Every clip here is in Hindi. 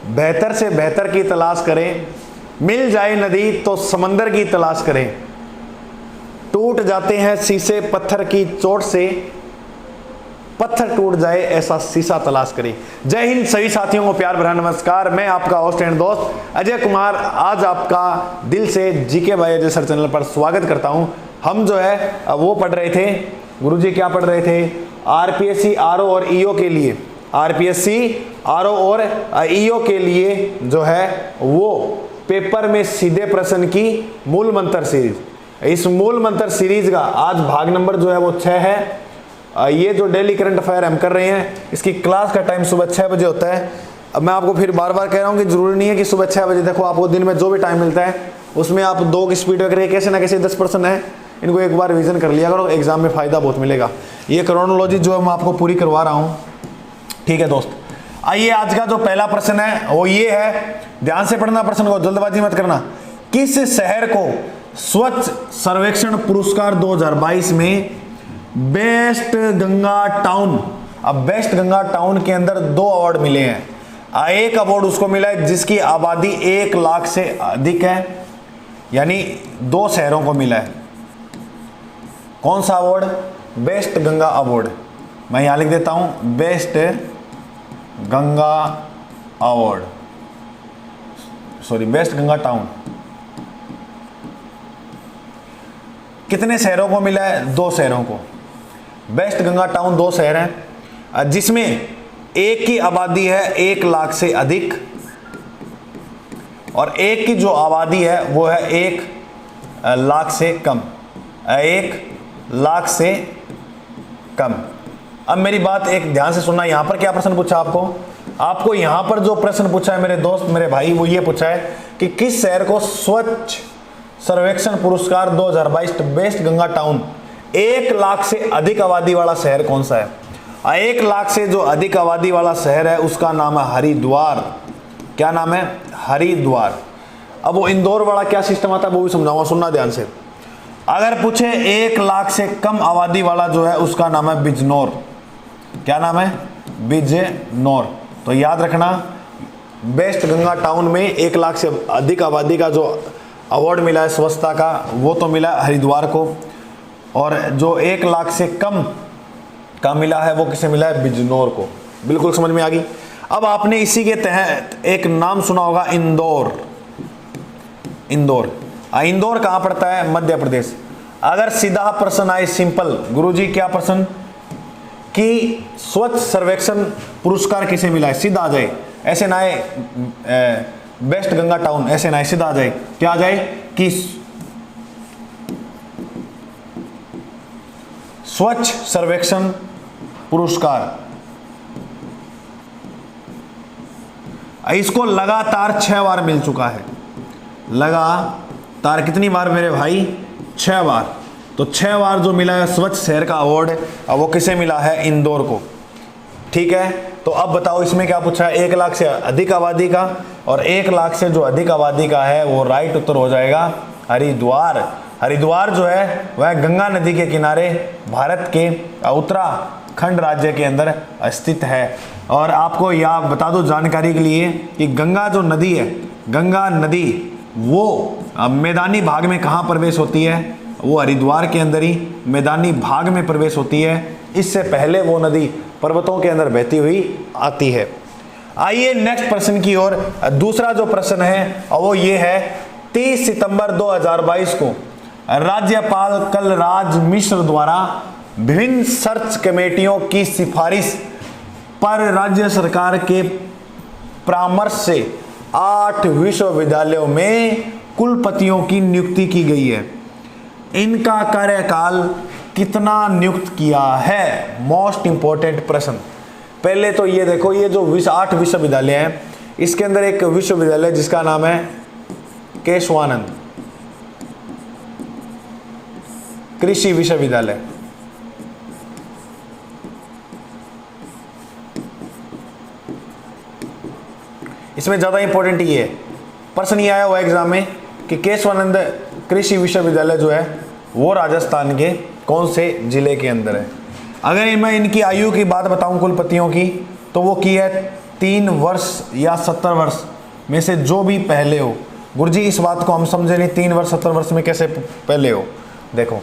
बेहतर से बेहतर की तलाश करें, मिल जाए नदी तो समंदर की तलाश करें, टूट जाते हैं शीशे पत्थर की चोट से, पत्थर टूट जाए ऐसा शीशा तलाश करें। जय हिंद सभी साथियों को प्यार भरा नमस्कार। मैं आपका होस्ट एंड दोस्त अजय कुमार आज आपका दिल से GK by Ajay sir channel पर स्वागत करता हूं। हम जो है वो पढ़ रहे थे, गुरुजी क्या पढ़ रहे थे, आरपीएससी आरओ और ईओ के लिए, आरपीएससी आरओ और ईओ के लिए जो है वो पेपर में सीधे प्रश्न की मूल मंत्र सीरीज। इस मूल मंत्र सीरीज का आज भाग नंबर जो है वो 6 है। ये जो डेली करंट अफेयर हम कर रहे हैं इसकी क्लास का टाइम सुबह 6 बजे होता है। अब मैं आपको फिर बार बार कह रहा हूँ कि जरूरी नहीं है कि सुबह 6 बजे, देखो आपको दिन में जो भी टाइम मिलता है उसमें आप 2 की स्पीड वगैरह कैसे ना कैसे 10% है, इनको एक बार रिवीजन कर लिया करो, एग्जाम में फायदा बहुत मिलेगा। ये क्रोनोलॉजी जो है मैं आपको पूरी करवा रहा हूँ, ठीक है दोस्त। आइए आज का जो पहला प्रश्न है वो ये है, ध्यान से पढ़ना प्रश्न को, जल्दबाजी मत करना। किस शहर को स्वच्छ सर्वेक्षण पुरस्कार 2022 में बेस्ट गंगा टाउन, अब बेस्ट गंगा टाउन के अंदर 2 अवार्ड मिले हैं। एक अवार्ड उसको मिला है जिसकी आबादी 1 लाख से अधिक है, यानी 2 शहरों को मिला है। कौन सा अवार्ड? Best Ganga award. मैं यहां लिख देता हूं, best Ganga award, sorry best Ganga town. कितने शहरों को मिला है? 2 शहरों को। बेस्ट गंगा टाउन 2 शहर हैं जिसमें एक की आबादी है 1 लाख से अधिक और एक की जो आबादी है वो है 1 लाख से कम, 1 लाख से कम। अब मेरी बात एक ध्यान से सुनना, यहां पर क्या प्रश्न पूछा आपको यहां पर जो प्रश्न पूछा है मेरे दोस्त मेरे भाई वो ये पूछा है कि किस शहर को स्वच्छ सर्वेक्षण पुरस्कार 2022 बेस्ट गंगा टाउन, 1 लाख से अधिक आबादी वाला शहर कौन सा है? 1 लाख से जो अधिक आबादी वाला शहर है उसका नाम है हरिद्वार। क्या नाम है? हरिद्वार। अब वो इंदौर वाला क्या सिस्टम आता है वो भी समझाऊंगा, सुनना ध्यान से। अगर पूछे 1 लाख से कम आबादी वाला जो है उसका नाम है बिजनौर। क्या नाम है? बिजनौर। तो याद रखना, बेस्ट गंगा टाउन में 1 लाख से अधिक आबादी का जो अवार्ड मिला है स्वच्छता का वो तो मिला हरिद्वार को, और जो 1 लाख से कम का मिला है वो किसे मिला है? बिजनौर को। बिल्कुल समझ में आ गई। अब आपने इसी के तहत एक नाम सुना होगा, इंदौर। इंदौर इंदौर कहां पड़ता है? मध्य प्रदेश। अगर सीधा प्रश्न आए सिंपल, गुरुजी क्या प्रश्न कि स्वच्छ सर्वेक्षण पुरस्कार किसे मिला है, सीधा आ जाए, ऐसे ना आए बेस्ट गंगा टाउन, ऐसे ना आए, सीधा आ जाए। क्या आ जाए कि स्वच्छ सर्वेक्षण पुरस्कार। इसको लगातार 6 बार मिल चुका है। लगातार कितनी बार मेरे भाई? 6 बार। तो 6 बार जो मिला है स्वच्छ शहर का अवार्ड वो किसे मिला है? इंदौर को। ठीक है, तो अब बताओ इसमें क्या पूछा है? 1 लाख से अधिक आबादी का, और 1 लाख से जो अधिक आबादी का है वो राइट उत्तर हो जाएगा हरिद्वार। हरिद्वार जो है वह गंगा नदी के किनारे भारत के उत्तराखंड राज्य के अंदर स्थित है। और आपको यह बता दो जानकारी के लिए कि गंगा जो नदी है, गंगा नदी वो मैदानी भाग में कहाँ प्रवेश होती है? वो हरिद्वार के अंदर ही मैदानी भाग में प्रवेश होती है। इससे पहले वो नदी पर्वतों के अंदर बहती हुई आती है। आइए नेक्स्ट प्रश्न की ओर। दूसरा जो प्रश्न है वो ये है, 30 सितंबर 2022 को राज्यपाल कलराज मिश्र द्वारा विभिन्न सर्च कमेटियों की सिफारिश पर राज्य सरकार के परामर्श से 8 विश्वविद्यालयों में कुलपतियों की नियुक्ति की गई है। इनका कार्यकाल कितना नियुक्त किया है? मोस्ट इंपॉर्टेंट प्रश्न। पहले तो ये देखो, ये जो 8 विश्वविद्यालय हैं इसके अंदर एक विश्वविद्यालय जिसका नाम है केशवानंद कृषि विश्वविद्यालय। इसमें ज्यादा इंपॉर्टेंट ये है, प्रश्न ये आया हुआ एग्जाम में कि केशवानंद कृषि विश्वविद्यालय जो है वो राजस्थान के कौन से जिले के अंदर है। अगर मैं इनकी आयु की बात बताऊं कुलपतियों की, तो वो की है 3 वर्ष या 70 वर्ष में से जो भी पहले हो। गुरुजी इस बात को हम समझे नहीं, 3 वर्ष 70 वर्ष में कैसे पहले हो। देखो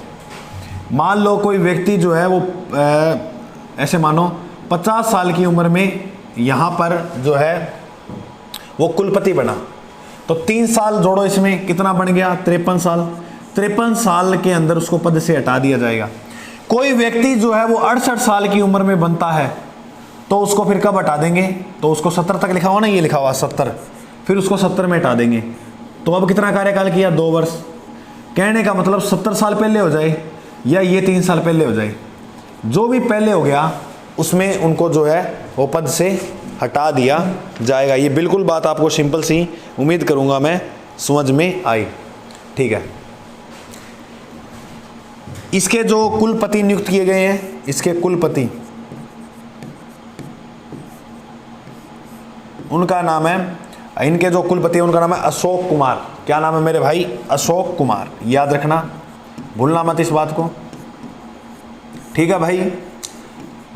मान लो कोई व्यक्ति जो है वो ऐसे मानो 50 साल की उम्र में यहाँ पर जो है वो कुलपति बना, तो 3 साल जोड़ो इसमें कितना बन गया 53 साल। 53 साल के अंदर उसको पद से हटा दिया जाएगा। कोई व्यक्ति जो है वो 68 साल की उम्र में बनता है तो उसको फिर कब हटा देंगे, तो उसको 70 तक लिखा हुआ ना, ये लिखा हुआ 70, फिर उसको 70 में हटा देंगे। तो अब कितना कार्यकाल किया 2 वर्ष। कहने का मतलब 70 साल पहले हो जाए या ये 3 साल पहले हो जाए, जो भी पहले हो गया उसमें उनको जो है वो पद से हटा दिया जाएगा। ये बिल्कुल बात आपको सिंपल सी उम्मीद करूंगा मैं समझ में आई। ठीक है, इसके जो कुलपति नियुक्त किए गए हैं, इसके कुलपति उनका नाम है, इनके जो कुलपति उनका नाम है अशोक कुमार। क्या नाम है मेरे भाई, अशोक कुमार। याद रखना, भूलना मत इस बात को। ठीक है भाई,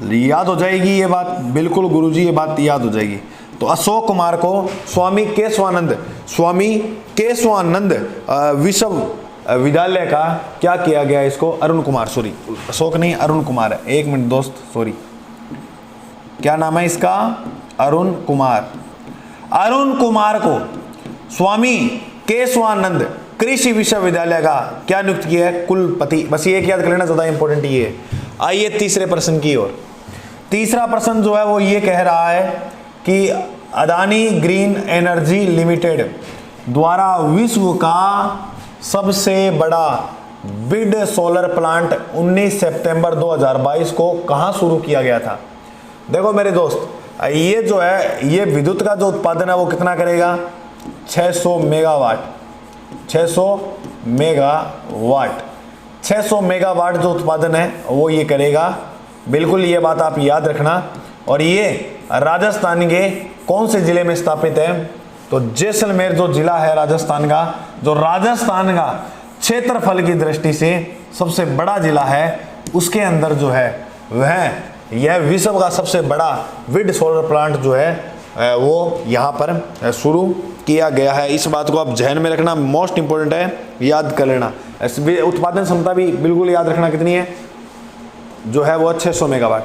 याद हो जाएगी ये बात, बिल्कुल गुरुजी ये बात याद हो जाएगी। तो अशोक कुमार को स्वामी केशवानंद विश्वविद्यालय का क्या किया गया, इसको अरुण कुमार, सॉरी अशोक नहीं अरुण कुमार है, 1 मिनट दोस्त, सॉरी क्या नाम है इसका, अरुण कुमार। अरुण कुमार को स्वामी केशवानंद कृषि विश्वविद्यालय का क्या नियुक्त किया है, कुलपति। बस ये याद कर लेना, ज्यादा इंपॉर्टेंट ये है। आइए तीसरे प्रश्न की ओर। तीसरा प्रश्न जो है वो ये कह रहा है कि अदानी ग्रीन एनर्जी लिमिटेड द्वारा विश्व का सबसे बड़ा बिड सोलर प्लांट 19 सितंबर 2022 को कहां शुरू किया गया था। देखो मेरे दोस्त, ये जो है ये विद्युत का जो उत्पादन है वो कितना करेगा, 600 मेगावाट। 600 मेगावाट जो उत्पादन है वो ये करेगा। बिल्कुल ये बात आप याद रखना। और ये राजस्थान के कौन से जिले में स्थापित है, तो जैसलमेर जो जिला है राजस्थान का, जो राजस्थान का क्षेत्रफल की दृष्टि से सबसे बड़ा जिला है, उसके अंदर जो है वह यह विश्व का सबसे बड़ा विंड सोलर प्लांट जो है वो यहाँ पर शुरू किया गया है। इस बात को आप ध्यान में रखना, मोस्ट इंपोर्टेंट है, याद कर लेना। उत्पादन क्षमता भी बिल्कुल याद रखना कितनी है, जो है वो 600 मेगावाट।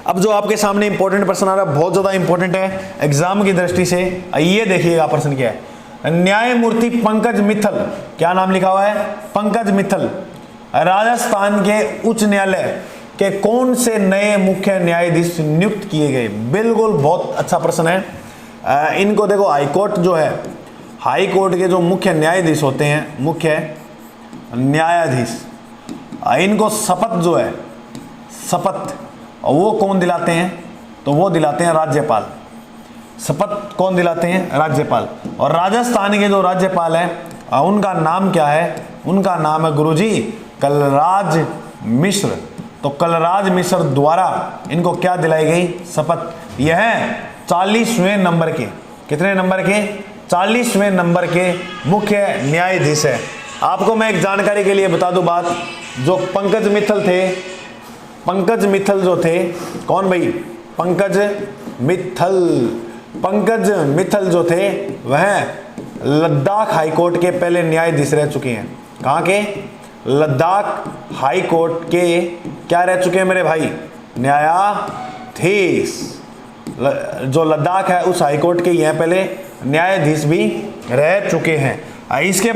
अब जो आपके सामने इंपॉर्टेंट प्रश्न आ रहा है, बहुत ज्यादा इंपॉर्टेंट है एग्जाम की दृष्टि से। ये देखिएगा प्रश्न क्या है, न्यायमूर्ति पंकज मित्तल, क्या नाम लिखा हुआ है, पंकज मित्तल, राजस्थान के उच्च न्यायालय के कौन से नए मुख्य न्यायाधीश नियुक्त किए गए। बिल्कुल बहुत अच्छा प्रश्न है। इनको देखो, हाईकोर्ट जो है, हाई कोर्ट के जो मुख्य न्यायाधीश होते हैं, मुख्य न्यायाधीश, इनको शपथ जो है, शपथ वो कौन दिलाते हैं, तो वो दिलाते हैं राज्यपाल। शपथ कौन दिलाते हैं, राज्यपाल। और राजस्थान के जो राज्यपाल हैं उनका नाम क्या है, उनका नाम है गुरुजी कलराज मिश्र। तो कलराज मिश्र द्वारा इनको क्या दिलाई गई, शपथ। यह 40वें नंबर के, कितने नंबर के, 40वें नंबर के मुख्य न्यायाधीश है। आपको मैं एक जानकारी के लिए बता दूं बात, जो पंकज मित्तल थे, पंकज मित्तल जो थे, कौन भाई, पंकज मित्तल जो थे वह लद्दाख हाईकोर्ट के पहले न्यायाधीश रह चुके हैं। कहाँ के, लद्दाख हाई कोर्ट के क्या रह चुके हैं मेरे भाई, न्यायाधीश। जो लद्दाख है उस हाई कोर्ट के यह पहले न्यायाधीश भी रह चुके हैं। इसके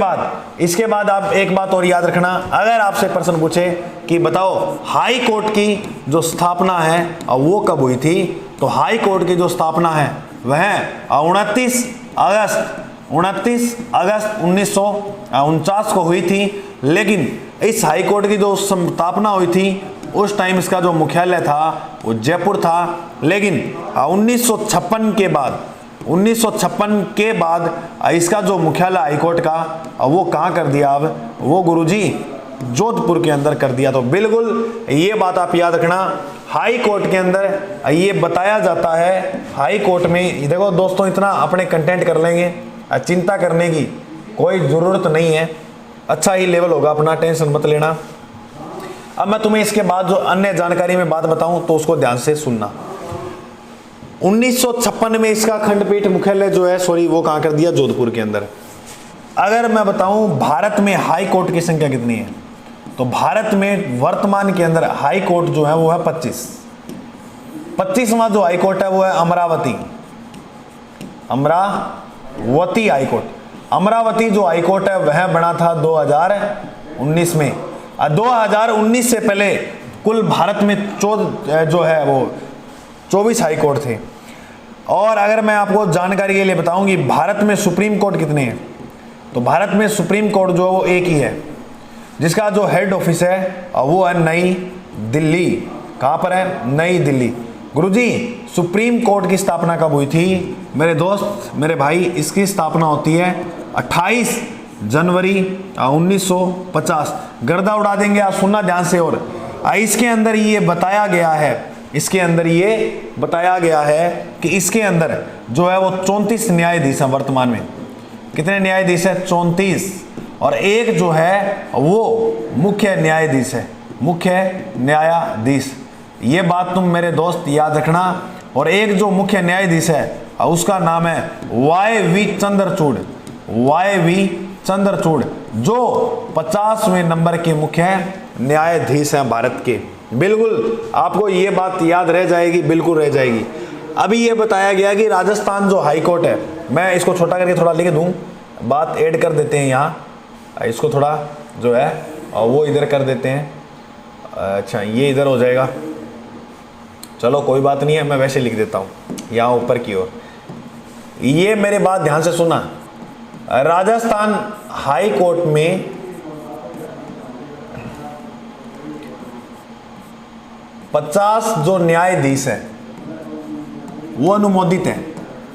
बाद आप एक बात और याद रखना, अगर आपसे प्रश्न पूछे कि बताओ हाई कोर्ट की जो स्थापना है वो कब हुई थी, तो हाई कोर्ट की जो स्थापना है वह 29 अगस्त 1949 को हुई थी। लेकिन इस हाई कोर्ट की जो स्थापना हुई थी उस टाइम इसका जो मुख्यालय था वो जयपुर था। लेकिन 1956 के बाद इसका जो मुख्यालय हाईकोर्ट का वो कहाँ कर दिया, अब वो गुरुजी जोधपुर के अंदर कर दिया। तो बिल्कुल ये बात आप याद रखना, हाई कोर्ट के अंदर ये बताया जाता है। हाई कोर्ट में देखो दोस्तों, इतना अपने कंटेंट कर लेंगे, चिंता करने की कोई ज़रूरत नहीं है, अच्छा ही लेवल होगा अपना, टेंशन मत लेना। अब मैं तुम्हें इसके बाद जो अन्य जानकारी में बात बताऊं तो उसको ध्यान से सुनना। 1956 में इसका खंडपीठ मुख्यालय जो है वो कहां कर दिया, जोधपुर के अंदर। अगर मैं बताऊं भारत में हाई कोर्ट की संख्या कितनी है, तो भारत में वर्तमान के अंदर हाई कोर्ट जो है वो है 25वां जो हाई कोर्ट है वो है अमरावती हाई कोर्ट। अमरावती जो हाई कोर्ट है वह बना था 2019 में। 2019 से पहले कुल भारत में जो है वो 24 हाई कोर्ट थे। और अगर मैं आपको जानकारी के लिए बताऊं कि भारत में सुप्रीम कोर्ट कितने हैं, तो भारत में सुप्रीम कोर्ट जो है वो एक ही है, जिसका जो हेड ऑफिस है वो है नई दिल्ली। कहां पर है? नई दिल्ली। गुरुजी सुप्रीम कोर्ट की स्थापना कब हुई थी? मेरे दोस्त, मेरे भाई, इसकी स्थापना होती है 28 जनवरी 1950। गर्दा उड़ा देंगे आप, सुनना ध्यान से। और इसके अंदर ये बताया गया है कि इसके अंदर जो है वो 34 न्यायाधीश हैं वर्तमान में। कितने न्यायाधीश है? 34। और एक जो है वो मुख्य न्यायाधीश है, मुख्य न्यायाधीश। ये बात तुम मेरे दोस्त याद रखना। और एक जो मुख्य न्यायाधीश है उसका नाम है वाई.वी. चंद्रचूड़, जो 50वें नंबर के मुख्य न्यायाधीश हैं भारत के। बिल्कुल आपको ये बात याद रह जाएगी, बिल्कुल रह जाएगी। अभी ये बताया गया कि राजस्थान जो हाई कोर्ट है, मैं इसको छोटा करके थोड़ा लिख दूं, बात ऐड कर देते हैं यहाँ, इसको थोड़ा जो है वो इधर कर देते हैं। अच्छा ये इधर हो जाएगा, चलो कोई बात नहीं है, मैं वैसे लिख देता हूँ यहाँ ऊपर की ओर। ये मेरे बात ध्यान से सुना। राजस्थान हाई कोर्ट में 50 जो न्यायाधीश है वो अनुमोदित है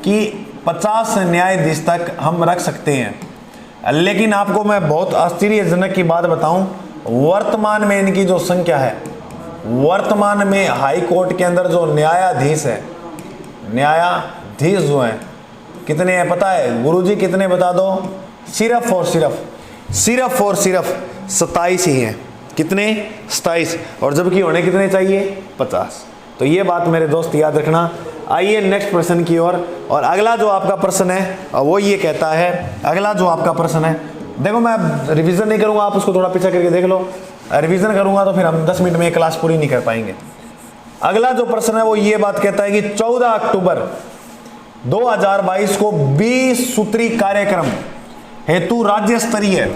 कि 50 न्यायाधीश तक हम रख सकते हैं। लेकिन आपको मैं बहुत आश्चर्यजनक की बात बताऊं, वर्तमान में इनकी जो संख्या है, वर्तमान में हाई कोर्ट के अंदर जो न्यायाधीश है, न्यायाधीश जो हैं कितने हैं पता है गुरुजी? कितने बता दो? सिर्फ और सिर्फ 27 ही हैं। कितने? 27। और जबकि होने कितने चाहिए? 50। तो ये बात मेरे दोस्त याद रखना। आइए नेक्स्ट प्रश्न की ओर। और अगला जो आपका प्रश्न है वो ये कहता है, अगला जो आपका प्रश्न है, देखो मैं रिवीजन नहीं करूंगा, आप उसको थोड़ा पीछे करके देख लो। रिवीजन करूंगा तो फिर हम 10 मिनट में एक क्लास पूरी नहीं कर पाएंगे। अगला जो प्रश्न है वो ये बात कहता है कि 14 अक्टूबर 2022 को 20 सूत्री कार्यक्रम हेतु राज्य स्तरीय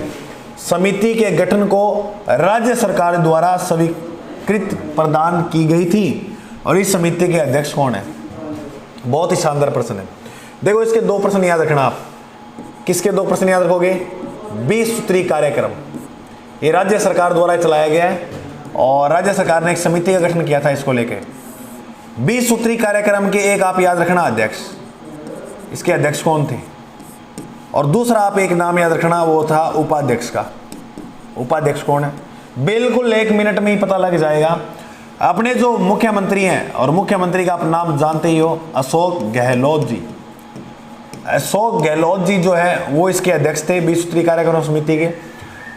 समिति के गठन को राज्य सरकार द्वारा स्वीकृत प्रदान की गई थी। और इस समिति के अध्यक्ष कौन है? बहुत ही शानदार प्रश्न है। देखो इसके 2 प्रश्न याद रखना आप। किसके 2 प्रश्न याद रखोगे? 20 सूत्री कार्यक्रम ये राज्य सरकार द्वारा चलाया गया है और राज्य सरकार ने एक समिति का गठन किया था इसको लेकर। 20 सूत्री कार्यक्रम के एक आप याद रखना अध्यक्ष, इसके अध्यक्ष कौन थे? और दूसरा आप एक नाम याद रखना, वो था उपाध्यक्ष का। उपाध्यक्ष कौन है? बिल्कुल 1 मिनट में ही पता लग जाएगा। अपने जो मुख्यमंत्री हैं, और मुख्यमंत्री का आप नाम जानते ही हो, अशोक गहलोत जी। अशोक गहलोत जी जो है वो इसके अध्यक्ष थे 20 सूत्री कार्यक्रम समिति के।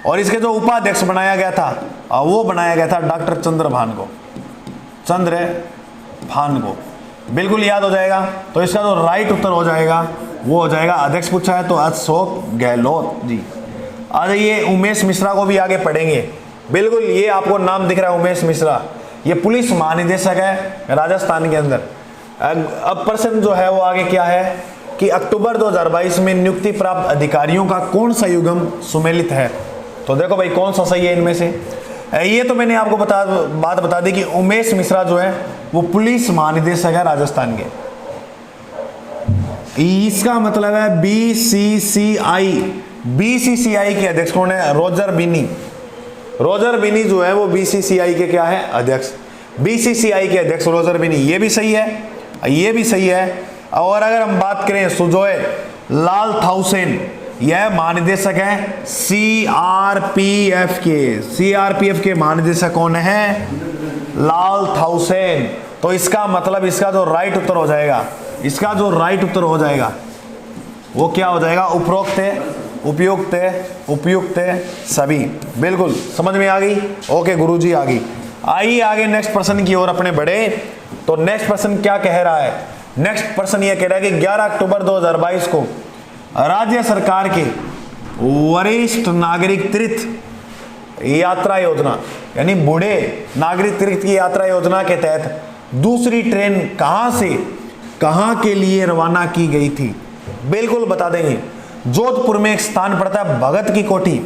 और इसके जो उपाध्यक्ष बनाया गया था वो बनाया गया था डॉक्टर चंद्रभान को। बिल्कुल याद हो जाएगा। तो इसका जो राइट उत्तर हो जाएगा वो हो जाएगा, अध्यक्ष पूछा है तो अशोक गहलोत जी। आ जाइए, उमेश मिश्रा को भी आगे पढ़ेंगे। बिल्कुल ये आपको नाम दिख रहा है उमेश मिश्रा, ये पुलिस महानिदेशक है राजस्थान के अंदर। अब प्रश्न जो है वो आगे क्या है कि अक्टूबर 2022 में नियुक्ति प्राप्त अधिकारियों का कौन सा युग्म सुमेलित है? तो देखो भाई कौन सा सही है इनमें से? ये तो मैंने आपको बात बता दी कि उमेश मिश्रा जो है वो पुलिस महानिदेशक है राजस्थान के। इसका मतलब है बीसीसीआई के अध्यक्ष कौन है? रोजर बिनी जो है वो बीसीसीआई के क्या है? अध्यक्ष। बीसीसीआई के अध्यक्ष रोजर बिनी, ये भी सही है। और अगर हम बात करें सुजोय लाल थाउसेन, यह महानिदेशक है सीआरपीएफ के महानिदेशक कौन है? लाल थाउसेन। तो इसका मतलब इसका जो राइट उत्तर हो जाएगा वो क्या हो जाएगा? उपयुक्त सभी। बिल्कुल समझ में आ गई? ओके गुरुजी आ गई। आइए आगे नेक्स्ट प्रश्न की ओर अपने बढ़े। तो नेक्स्ट प्रश्न क्या कह रहा है? नेक्स्ट प्रश्न ये कह रहा है कि 11 अक्टूबर 2022 को राज्य सरकार के वरिष्ठ नागरिक तीर्थ यात्रा योजना यानी बूढ़े नागरिक तीर्थ की यात्रा योजना के तहत दूसरी ट्रेन कहां से कहां के लिए रवाना की गई थी? बिल्कुल बता देंगे। जोधपुर में एक स्थान पड़ता है भगत की कोठी।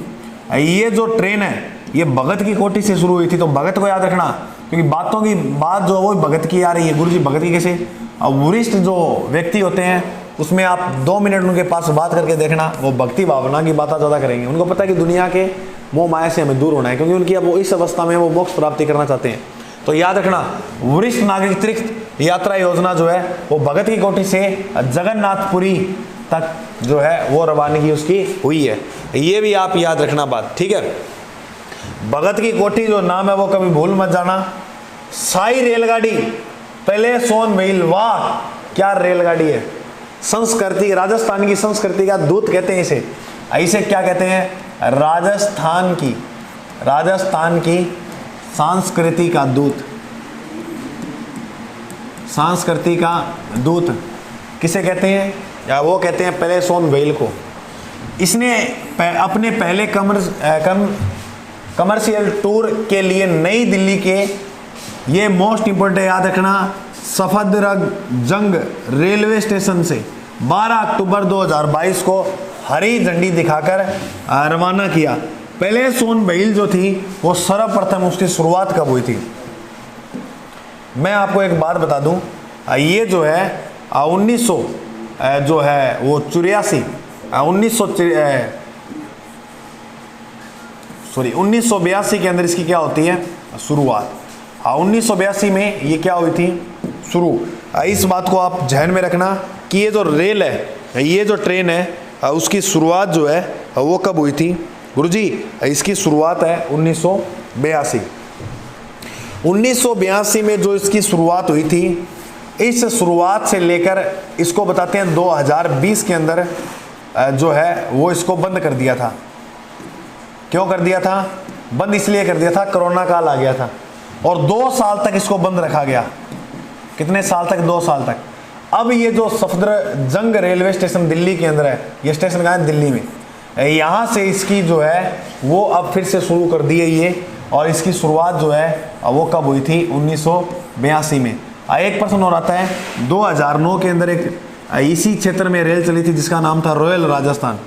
ये जो ट्रेन है ये भगत की कोठी से शुरू हुई थी, तो भगत को याद रखना, क्योंकि बातों की बात जो है वो भगत की आ रही है। गुरुजी भगत की कैसे? अब वरिष्ठ जो व्यक्ति होते हैं उसमें आप 2 मिनट उनके पास बात करके देखना, वो भक्ति भावना की बातें ज़्यादा करेंगे। उनको पता है कि दुनिया के मोह माया से हमें दूर होना है, क्योंकि उनकी अब वो इस अवस्था में वो मोक्ष प्राप्ति करना चाहते हैं। तो याद रखना, वरिष्ठ नागरिक तीर्थ यात्रा योजना जो है वो भगत की कोठी से जगन्नाथपुरी तक जो है वो रवानगी उसकी हुई है। ये भी आप याद रखना बात, ठीक है। भगत की कोठी जो नाम है वो कभी भूल मत जाना। साई रेलगाड़ी पहले सोन व्हील, वाह क्या रेलगाड़ी है। संस्कृति, राजस्थान की संस्कृति का दूत कहते हैं इसे। ऐसे क्या कहते हैं? राजस्थान की संस्कृति का दूत, संस्कृति का दूत किसे कहते हैं? या वो कहते हैं पहले सोन व्हील को। इसने अपने पहले कमर्शियल टूर के लिए नई दिल्ली के, ये मोस्ट इंपोर्टेंट याद रखना, सफदरजंग रेलवे स्टेशन से 12 अक्टूबर 2022 को हरी झंडी दिखाकर रवाना किया। पहले सोन व्हील जो थी वो सर्वप्रथम उसकी शुरुआत कब हुई थी? मैं आपको एक बात बता दूं, ये जो है 1900 जो है वो 1982 के अंदर इसकी क्या होती है? शुरुआत। 1982 में ये क्या हुई थी? शुरू। इस बात को आप ध्यान में रखना कि ये जो रेल है, ये जो ट्रेन है, उसकी शुरुआत जो है वो कब हुई थी? गुरुजी इसकी शुरुआत है 1982। 1982 में जो इसकी शुरुआत हुई थी, इस शुरुआत से लेकर इसको बताते हैं 2020 के अंदर जो है वो इसको बंद कर दिया था। क्यों कर दिया था? बंद इसलिए कर दिया था, कोरोना काल आ गया था और 2 साल तक इसको बंद रखा गया। कितने साल तक? 2 साल तक। अब ये जो सफदरजंग रेलवे स्टेशन दिल्ली के अंदर है, ये स्टेशन कहाँ है? दिल्ली में। यहाँ से इसकी जो है वो अब फिर से शुरू कर दी है ये, और इसकी शुरुआत जो है वो कब हुई थी? 1982 में। एक प्रश्न और आता है, 2009 के अंदर एक इसी क्षेत्र में रेल चली थी जिसका नाम था रॉयल राजस्थान।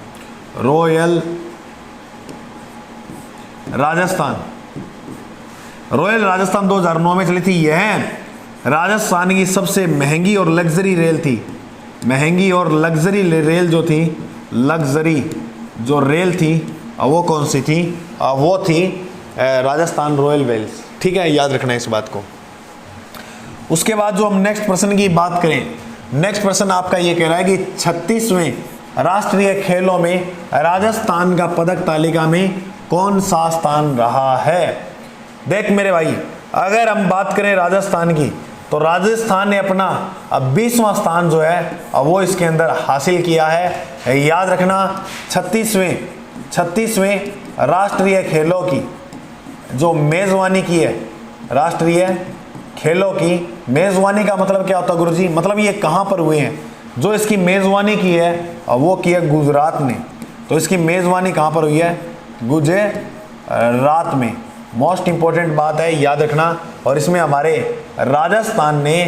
रॉयल राजस्थान 2009 में चली थी। यह राजस्थान की सबसे महंगी और लग्जरी रेल थी। महंगी और लग्जरी रेल जो थी, लग्जरी जो रेल थी वो कौन सी थी? वो थी राजस्थान रॉयल वेल्स। ठीक है, याद रखना इस बात को। उसके बाद जो हम नेक्स्ट प्रश्न की बात करें, नेक्स्ट प्रश्न आपका ये कह रहा है कि 36वें राष्ट्रीय खेलों में राजस्थान का पदक तालिका में कौन सा स्थान रहा है? देख मेरे भाई, अगर हम बात करें राजस्थान की, तो राजस्थान ने अपना 20वां स्थान जो है वो इसके अंदर हासिल किया है। याद रखना, 36वें राष्ट्रीय खेलों की जो मेजबानी की है, राष्ट्रीय खेलों की मेजबानी का मतलब क्या होता है गुरुजी? मतलब ये कहाँ पर हुए हैं? जो इसकी मेजबानी की है वो की है गुजरात ने। तो इसकी मेजबानी कहाँ पर हुई है? गुजरात में। मोस्ट इंपॉर्टेंट बात है, याद रखना। और इसमें हमारे राजस्थान ने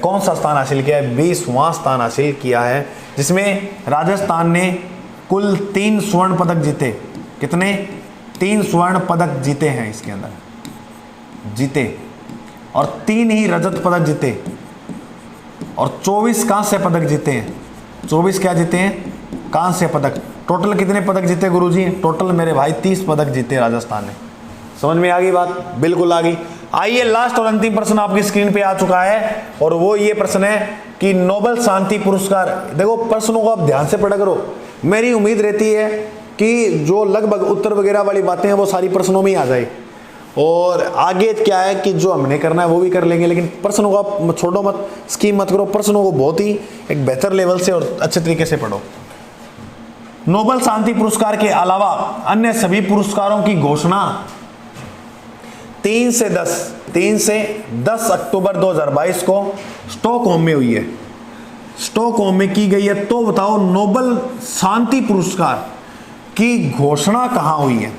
कौन सा स्थान हासिल किया है? 20वां स्थान हासिल किया है, जिसमें राजस्थान ने कुल 3 स्वर्ण पदक जीते। कितने? 3 स्वर्ण पदक जीते हैं इसके अंदर, जीते, और 3 ही रजत पदक जीते, और 24 कांस्य पदक जीते हैं। 24 क्या जीते हैं? कांस्य पदक। टोटल कितने पदक जीते गुरुजी? टोटल मेरे भाई 30 पदक जीते राजस्थान ने। समझ में आ गई बात? बिल्कुल आ गई। आइए लास्ट और अंतिम प्रश्न आपकी स्क्रीन पे आ चुका है, और वो ये प्रश्न है कि नोबेल शांति पुरस्कार। देखो प्रश्नों को आप ध्यान से पढ़ा करो। मेरी उम्मीद रहती है कि जो लगभग उत्तर वगैरह वाली बातें हैं वो सारी प्रश्नों में ही आ जाए, और आगे क्या है कि जो हमने करना है वो भी कर लेंगे, लेकिन प्रश्नों को आप छोड़ो मत, स्कीम मत करो। प्रश्नों को बहुत ही एक बेहतर लेवल से और अच्छे तरीके से पढ़ो। नोबेल शांति पुरस्कार के अलावा अन्य सभी पुरस्कारों की घोषणा 3 से 10 अक्टूबर 2022 को स्टॉकहोम में हुई है। स्टॉकहोम में की गई है। तो बताओ नोबेल शांति पुरस्कार की घोषणा कहाँ हुई है?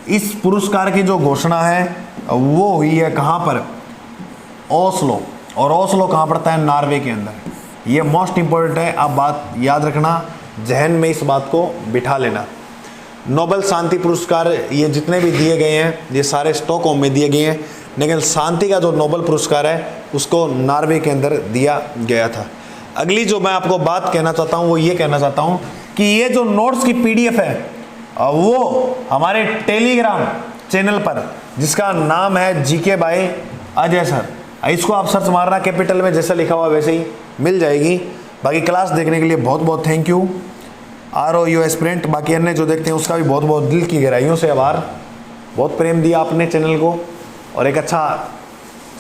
इस पुरस्कार की जो घोषणा है वो हुई है कहाँ पर? ओस्लो। और ओस्लो कहाँ पड़ता है? नॉर्वे के अंदर। ये मोस्ट इंपॉर्टेंट है, आप बात याद रखना, जहन में इस बात को बिठा लेना। नोबेल शांति पुरस्कार ये जितने भी दिए गए हैं ये सारे स्टॉकहोम में दिए गए हैं, लेकिन शांति का जो नोबेल पुरस्कार है उसको नॉर्वे के अंदर दिया गया था। अगली जो मैं आपको बात कहना चाहता हूँ वो ये कहना चाहता हूँ कि ये जो नोट्स की PDF है वो हमारे टेलीग्राम चैनल पर, जिसका नाम है GK बाय अजय सर, इसको आप सर्च मारना, कैपिटल में जैसा लिखा हुआ वैसे ही मिल जाएगी। बाकी क्लास देखने के लिए बहुत बहुत थैंक यू। ROU एस्पिरेंट, बाकी अन्य जो देखते हैं उसका भी बहुत बहुत दिल की गहराइयों से आभार। बहुत प्रेम दिया आपने चैनल को और एक अच्छा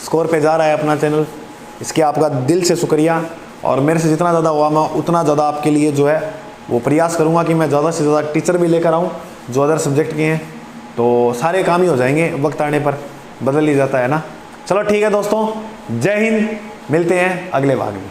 स्कोर पे जा रहा है अपना चैनल, इसके आपका दिल से शुक्रिया। और मेरे से जितना ज़्यादा हुआ मैं उतना ज़्यादा आपके लिए जो है वो प्रयास करूँगा कि मैं ज़्यादा से ज़्यादा टीचर भी लेकर आऊँ जो अदर सब्जेक्ट के हैं, तो सारे काम ही हो जाएंगे, वक्त आने पर बदल ही जाता है ना। चलो ठीक है दोस्तों, जय हिंद, मिलते हैं अगले भाग में।